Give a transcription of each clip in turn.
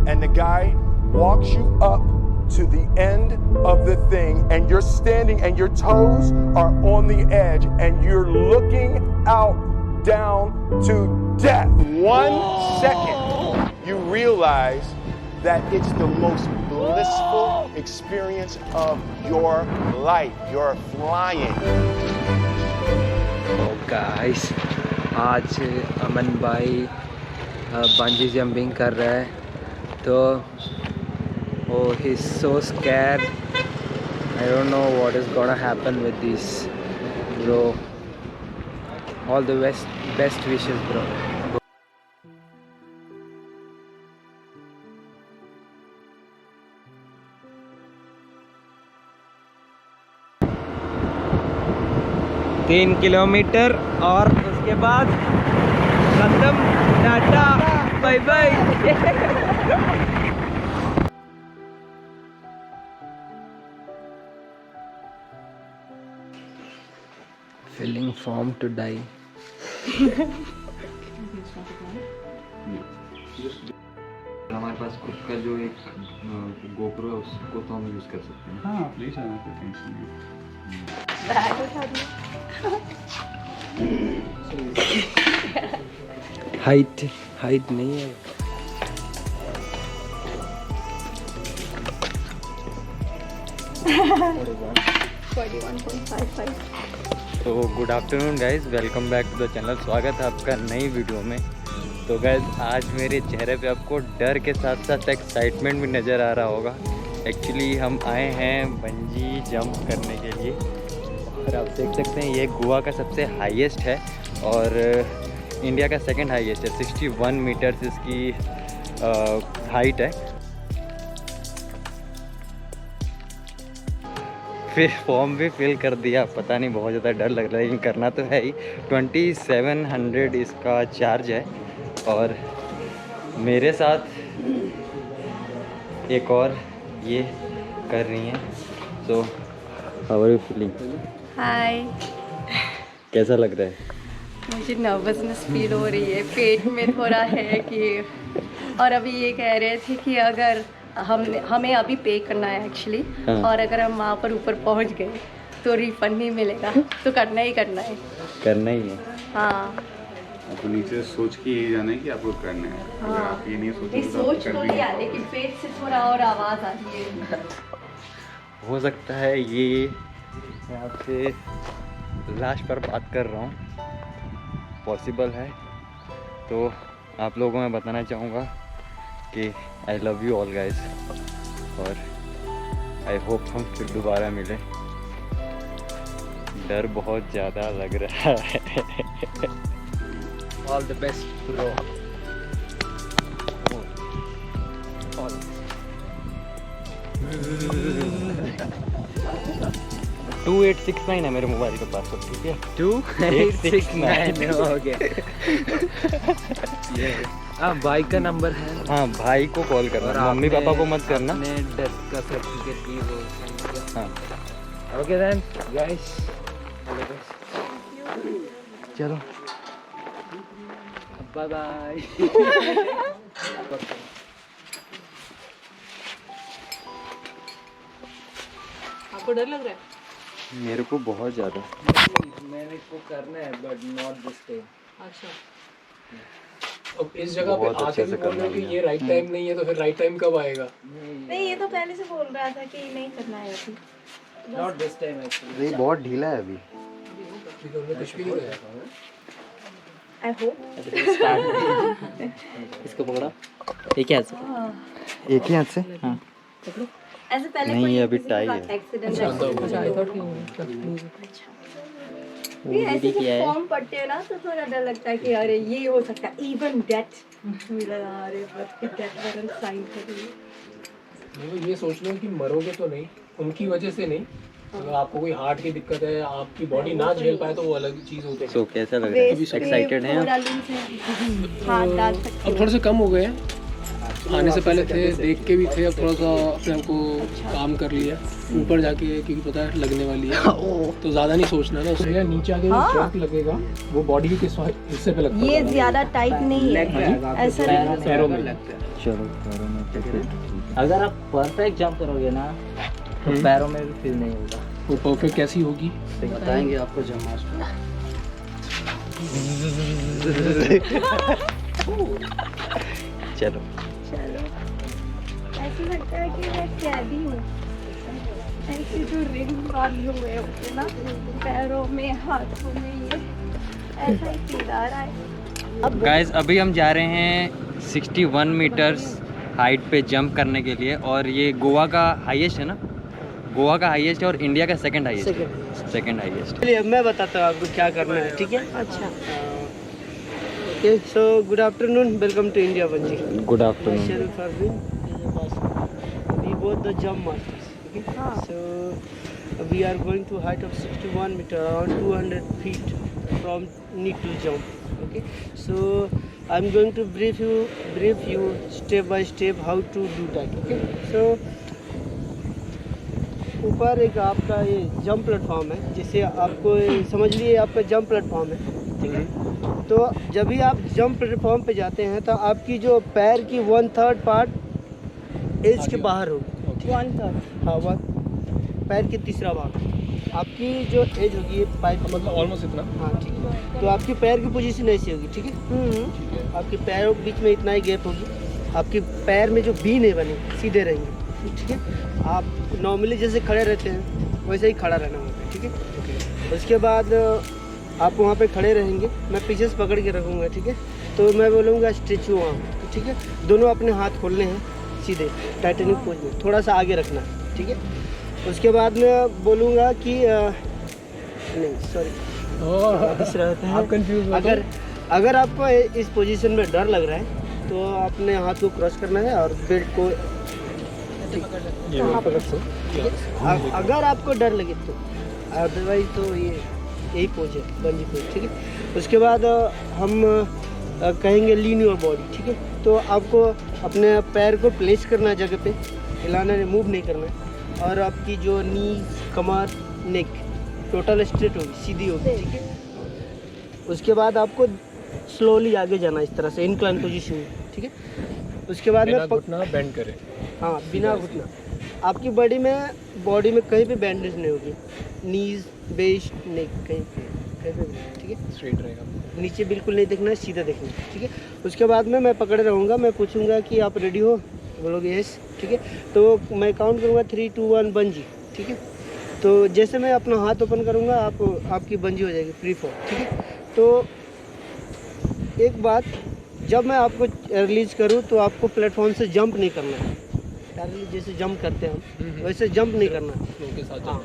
and the guy walks you up to the end of the thing, and you're standing and your toes are on the edge and you're looking out down to death. 1 second, you realize that it's the most blissful experience of your life. You're flying. Oh guys, आज अमन भाई bungee jumping कर रहा है तो oh, he's so scared. I don't know what is gonna happen with this, bro. All the best wishes, bro. तीन kilometre और उसके बाद खत्म, tata bye bye. Feeling form to die. हमारे पास खुद का जो एक गोप्रो है उसको तो हम यूज़ कर सकते हैं। हाँ ले जाना, कोई टेंशन नहीं। हाइट नहीं है। तो good afternoon guys, welcome back to the channel. स्वागत है आपका नई वीडियो में। तो गाइज आज मेरे चेहरे पे आपको डर के साथ साथ एक्साइटमेंट भी नज़र आ रहा होगा। एक्चुअली हम आए हैं बंजी जंप करने के लिए और आप देख सकते हैं ये गोवा का सबसे हाईएस्ट है और इंडिया का सेकंड हाईएस्ट है। 61 मीटर्स इसकी हाइट है। फिर फॉर्म भी फिल कर दिया, पता नहीं बहुत ज़्यादा डर लग रहा है लेकिन करना तो है ही। 2700 इसका चार्ज है और मेरे साथ एक और ये कर रही हैं। So how are you feeling? Hi, कैसा लग रहा है? मुझे नर्वसनेस फील हो रही है, पेट में थोड़ा है कि, और अभी ये कह रहे थे कि अगर हमें अभी पे करना है एक्चुअली, हाँ। और अगर हम वहाँ पर ऊपर पहुँच गए तो रिफंड नहीं मिलेगा, तो करना ही है। करना ही है। हाँ, आपको नीचे सोच के ये जाना है कि आपको करना है। हाँ। आप ये नहीं नहीं सोचोगे तो सोच तो नहीं आ रही कि पेट से थोड़ा और आवाज़ आ रही है। हो सकता है ये मैं आपसे लास्ट पर बात कर रहा हूँ, पॉसिबल है तो आप लोगों को मैं बताना चाहूँगा कि I love you all guys और आई होप हम फिर दोबारा मिलें। डर बहुत ज़्यादा लग रहा है। All the best bro. 2869 है मेरे मोबाइल के पास, तो ठीक है। 2869 हो गया। हाँ भाई का नंबर है। हाँ भाई को कॉल करना, मम्मी पापा को मत करना। डेथ का सर्टिफिकेट भी वो। हाँ ओके देन गाइस, चलो बाय बाय। आपको डर लग रहा है? मेरे को बहुत ज़्यादा। मैंने इसको करना है बट नॉट दिस टाइम। अच्छा, अब इस जगह पे आके भी बोल रहे हो कि ये राइट टाइम नहीं है, तो फिर राइट टाइम कब आएगा? नहीं ये तो पहले से बोल रहा था कि नहीं करना है अभी। Not this time actually. नहीं बहुत ढीला है अभी। कुछ भी नहीं होगा। I hope. इसको पकड़ा एक हाथ से, एक ही हाथ से। हाँ ऐसे पहले नहीं, कोई अभी किसी के टाई साथ है। एक्सीडेंट वो ऐसे वीडियो किया जब है। फॉर्म पढ़ते हैं ना तो थोड़ा डर लगता है कि अरे ये हो सकता है, इवन डेथ मिला, अरे बस कि डेथ वारंट साइन कर रही है। वो ये सोच लो कि मरोगे तो नहीं, उनकी वजह से नहीं। अगर आपको कोई हार्ट की दिक्कत है, आपकी बॉडी ना झेल पाए तो वो अलग चीज़ होती है। सो कैसा लग रहा है? एक्साइटेड हैं आप? हाथ डाल सकते अब थोड़े से कम हो गए हैं। आने से पहले थे, देख के भी थे, अब थोड़ा सा अपने आप को काम कर लिया ऊपर जाके, क्योंकि पता है लगने वाली है तो ज़्यादा नहीं सोचना ना उससे। नीचे आके जो जंप लगेगा वो बॉडी के किस हिस्से पे लगता है? ये ज्यादा टाइट नहीं है, ऐसा नहीं। पैरों में। चलो पैरों में तो फिर अगर आप परफेक्ट जंप करोगे ना तो पैरों में भी फील नहीं होगा। वो परफेक्ट कैसी होगी बताएंगे आपको जब मास्टर। चलो चलो, ऐसा लगता है कि मैं कैदी हूँ। ऐसे जो रिंग बांधे हुए होते ना पैरों में, हाथों में, ये ऐसा ही फील आ रहा है। गाइस अभी हम जा रहे हैं 61 मीटर्स हाइट पे जंप करने के लिए, और ये गोवा का हाईएस्ट है ना, गोवा का हाईएस्ट है और इंडिया का सेकंड हाईएस्ट। चलिए मैं बताता हूँ आपको क्या करना है, ठीक है? अच्छा, okay, so good afternoon, welcome to India bungee. Good afternoon. Myself Arvind, we both the jump masters, okay? So we are going to height of 61 meter, around 200 feet from need to jump, okay? So I'm going to brief you step by step how to do that, okay? So ऊपर एक आपका ये jump platform है, जिसे आपको समझ लिए आपका जंप प्लेटफॉर्म है, ठीक है? तो जब भी आप जंप प्लेटफॉर्म पे जाते हैं तो आपकी जो पैर की 1/3 पार्ट एज के बाहर होगी, 1/3। हाँ, पैर की तीसरा भाग आपकी जो एज होगी, पाइप मतलब ऑलमोस्ट इतना। हाँ, ठीक है। तो आपकी पैर की पोजीशन ऐसी होगी, ठीक है? आपके पैरों के बीच में इतना ही गैप होगी, आपके पैर में जो बीन है बने सीधे रहेंगे, ठीक है? आप नॉर्मली जैसे खड़े रहते हैं वैसे ही खड़ा रहना होगा, ठीक है? उसके बाद आप वहाँ पे खड़े रहेंगे, मैं पीछे से पकड़ के रखूँगा, ठीक है? तो मैं बोलूँगा स्ट्रेचू वहाँ, ठीक है? दोनों अपने हाथ खोलने हैं सीधे टाइटेनिक पोज में, थोड़ा सा आगे रखना है, ठीक है? उसके बाद मैं बोलूँगा कि नहीं सॉरी रहता है, आप कंफ्यूज अगर आपको इस पोजीशन में डर लग रहा है तो अपने हाथ को क्रॉस करना है और बेल्ट को अगर आपको डर लगे तो, अदरवाइज तो ये यही पोज है, बंजी पोज, ठीक है? उसके बाद हम कहेंगे लीन योर बॉडी, ठीक है? तो आपको अपने पैर को प्लेस करना है जगह पे, हिलाना है, मूव नहीं करना है, और आपकी जो नीज, कमर, नेक टोटल स्ट्रेट होगी, सीधी होगी, ठीक है? उसके बाद आपको स्लोली आगे जाना इस तरह से इंक्लाइन पोजीशन में, ठीक है? उसके बाद में घुटना बेंड करें। हाँ, बिना घुटना। आपकी बॉडी में कहीं भी बैंडेज नहीं होगी, नीज, बेस्ट, नेक कहीं पे भी, ठीक है? स्ट्रेट रहेगा, नीचे बिल्कुल नहीं देखना है, सीधा देखना है, ठीक है? उसके बाद में मैं पकड़े रहूँगा, मैं पूछूंगा कि आप रेडी हो, बोलोगे यस, ठीक है? तो मैं काउंट करूँगा 3, 2, 1 बंजी, ठीक है? तो जैसे मैं अपना हाथ ओपन करूँगा आपकी बंजी हो जाएगी फ्री फॉल, ठीक है? तो एक बात, जब मैं आपको रिलीज करूँ तो आपको प्लेटफॉर्म से जंप नहीं करना है, डायरेक्टली जैसे जंप करते हैं हम वैसे जंप नहीं करना है, फ्लो के साथ हाँ,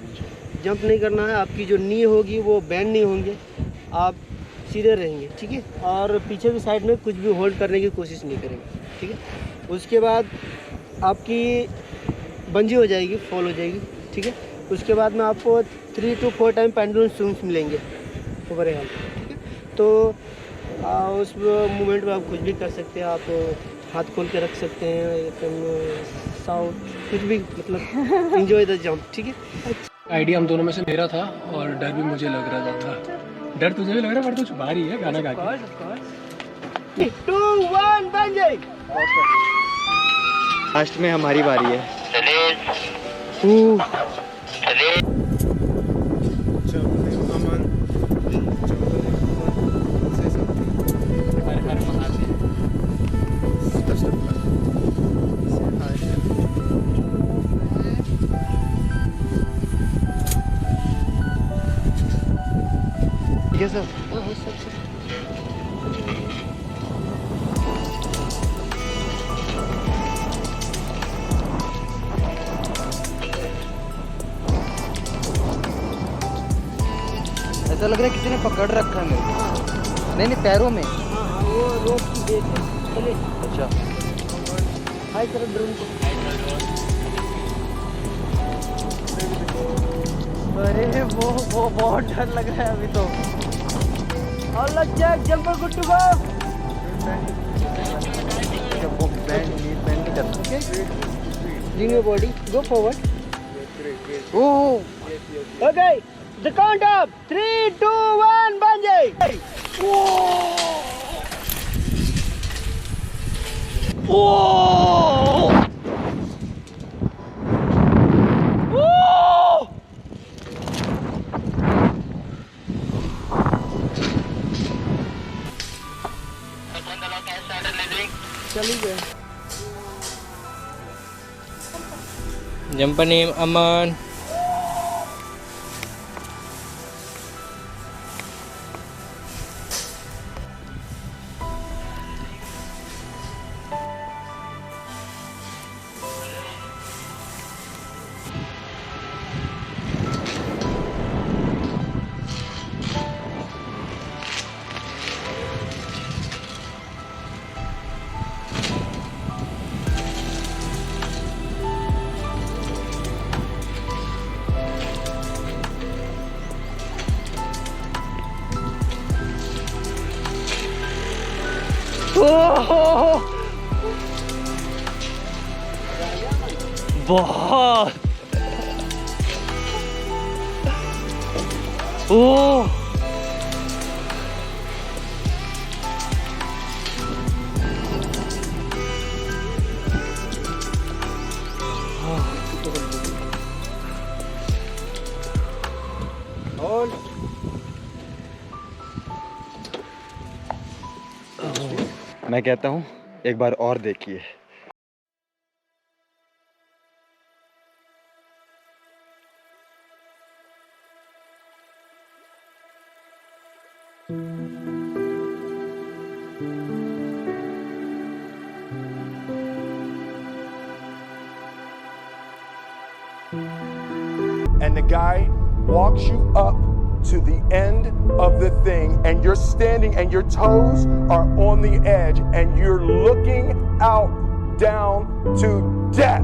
जंप नहीं करना है। आपकी जो नी होगी वो बैंड नहीं होंगे, आप सीधे रहेंगे, ठीक है? और पीछे की साइड में कुछ भी होल्ड करने की कोशिश नहीं करेंगे, ठीक है? उसके बाद आपकी बंजी हो जाएगी, फॉल हो जाएगी, ठीक है? उसके बाद में आपको 3 to 4 टाइम पेंडुलम स्विंग्स मिलेंगे ऊपर हाल, ठीक है? तो उस मोमेंट में आप कुछ भी कर सकते हैं, आप हाथ खोल के रख सकते हैं, एकदम साउथ, कुछ भी, मतलब एंजॉय द जंप, ठीक है? आइडिया हम दोनों में से मेरा था और डर भी मुझे लग रहा था। डर तुझे भी लग रहा है, पर तू छुपा रही है गाना गा के। 3, 2, 1 बंजी। लास्ट में हमारी बारी है। ठीक है सर? ऐसा लग रहा है किसी ने पकड़ रखा है मेरे को। नहीं पैरों में। हाँ, वो रोप की बेस है, चलिए। अच्छा, हाई करो ड्रोन को। अरे वो बहुत डर लग रहा है अभी तो। और लग जाए जंपर गुड टू गो। वो बैंड ही करना। Okay. Lean your body. Go forward. Oh Okay. The count up. 3, 2, 1. Bungee. चली गए। Jumpa nih aman. बहुत ओह मैं कहता हूँ एक बार और देखिए। And the guy walks you up to the end of the thing, and you're standing and your toes are on the edge and you're looking out down to death.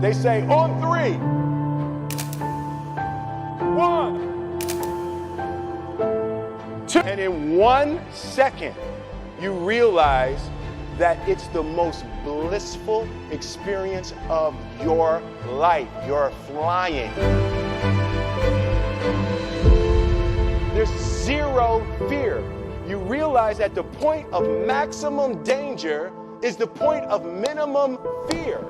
They say on 3. 1, 2. And in 1 second, you realize that it's the most blissful experience of your life. You're flying. There's zero fear. You realize that the point of maximum danger is the point of minimum fear.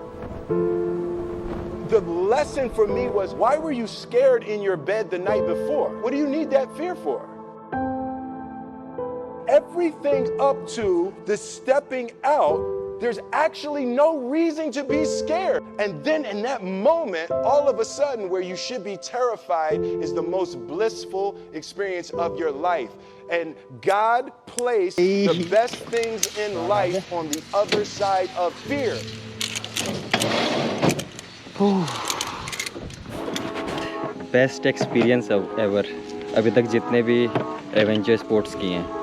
The lesson for me was, why were you scared in your bed the night before? What do you need that fear for? Everything up to the stepping out, there's actually no reason to be scared. And then in that moment, all of a sudden, where you should be terrified is the most blissful experience of your life. And God placed the best things in life on the other side of fear. Best experience ever अभी तक जितने भी adventure sports किए हैं।